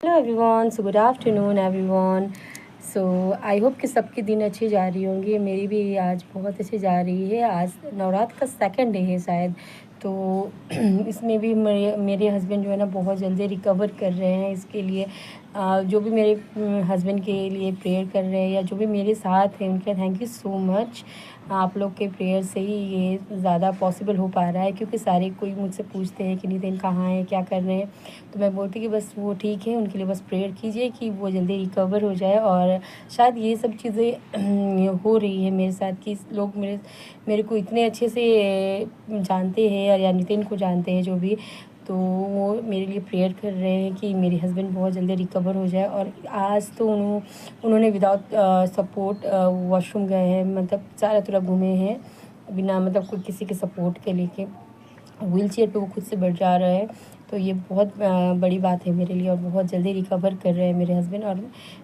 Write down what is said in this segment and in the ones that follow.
Hello everyone, so good afternoon everyone. So I hope कि सबके दिन अच्छी जा रही होंगी। मेरी भी आज बहुत अच्छी जा रही है। आज नवरात्र का सेकंड डे है शायद, तो इसमें भी मेरे हस्बैंड जो है ना बहुत जल्दी रिकवर कर रहे हैं। इसके लिए जो भी मेरे हस्बैंड के लिए प्रेयर कर रहे हैं या जो भी मेरे साथ हैं उनका थैंक यू सो मच। आप लोग के प्रेयर से ही ये ज़्यादा पॉसिबल हो पा रहा है, क्योंकि सारे कोई मुझसे पूछते हैं कि नितिन कहाँ हैं, क्या कर रहे हैं। तो मैं बोलती कि बस वो ठीक है, उनके लिए बस प्रेयर कीजिए कि वो जल्दी रिकवर हो जाए। और शायद ये सब चीज़ें हो रही है मेरे साथ कि लोग मेरे मेरे को इतने अच्छे से जानते हैं या नितिन को जानते हैं जो भी, तो वो मेरे लिए प्रेयर कर रहे हैं कि मेरे हस्बैंड बहुत जल्दी रिकवर हो जाए। और आज तो उन्होंने विदाउट सपोर्ट वॉशरूम गए हैं, मतलब चारों तरफ घूमे हैं बिना मतलब कोई किसी के सपोर्ट के लेके। व्हील चेयर पर वो खुद से बैठ जा रहा है। तो ये बहुत बड़ी बात है मेरे लिए, और बहुत जल्दी रिकवर कर रहे हैं मेरे हस्बैंड। और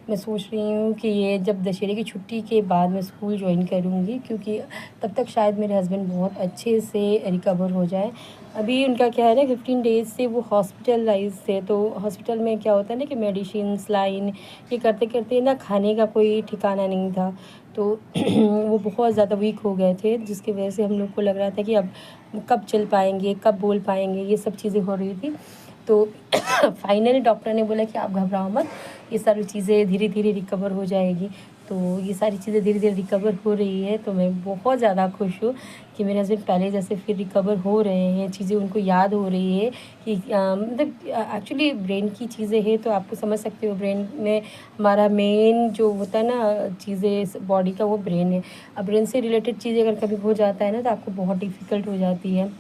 मैं सोच रही हूँ कि ये जब दशहरे की छुट्टी के बाद मैं स्कूल ज्वाइन करूँगी, क्योंकि तब तक शायद मेरे हस्बैंड बहुत अच्छे से रिकवर हो जाए। अभी उनका क्या है ना, 15 डेज़ से वो हॉस्पिटलाइज थे। तो हॉस्पिटल में क्या होता है ना कि मेडिसिन लाइन ये करते करते ना खाने का कोई ठिकाना नहीं था। तो वो बहुत ज़्यादा वीक हो गए थे, जिसकी वजह से हम लोग को लग रहा था कि अब कब चल पाएंगे, कब बोल पाएंगे, ये सब चीज़ें हो रही थी। तो फाइनली डॉक्टर ने बोला कि आप घबराओ मत, ये सारी चीज़ें धीरे धीरे रिकवर हो जाएगी। तो ये सारी चीज़ें धीरे धीरे रिकवर हो रही है। तो मैं बहुत ज़्यादा खुश हूँ कि मेरे हस्बैंड पहले जैसे फिर रिकवर हो रहे हैं, चीज़ें उनको याद हो रही है कि मतलब एक्चुअली ब्रेन की चीज़ें हैं, तो आपको समझ सकते हो ब्रेन में हमारा मेन जो होता है ना चीज़ें बॉडी का, वो ब्रेन है। अब ब्रेन से रिलेटेड चीज़ें अगर कभी हो जाता है ना तो आपको बहुत डिफ़िकल्ट हो जाती है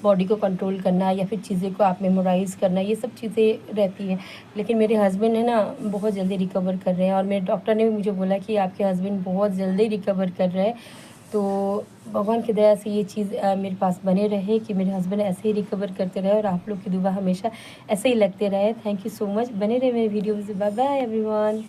बॉडी को कंट्रोल करना या फिर चीज़ें को आप मेमोराइज़ करना, ये सब चीज़ें रहती हैं। लेकिन मेरे हस्बैंड है ना बहुत जल्दी रिकवर कर रहे हैं, और मेरे डॉक्टर ने भी मुझे बोला कि आपके हस्बैंड बहुत जल्दी रिकवर कर रहे हैं। तो भगवान की दया से ये चीज़ मेरे पास बने रहे कि मेरे हस्बैंड ऐसे ही रिकवर करते रहे, और आप लोग की दुआ हमेशा ऐसे ही लगते रहे। Thank you so much. बने रहे मेरे वीडियोज़। Bye bye everyone.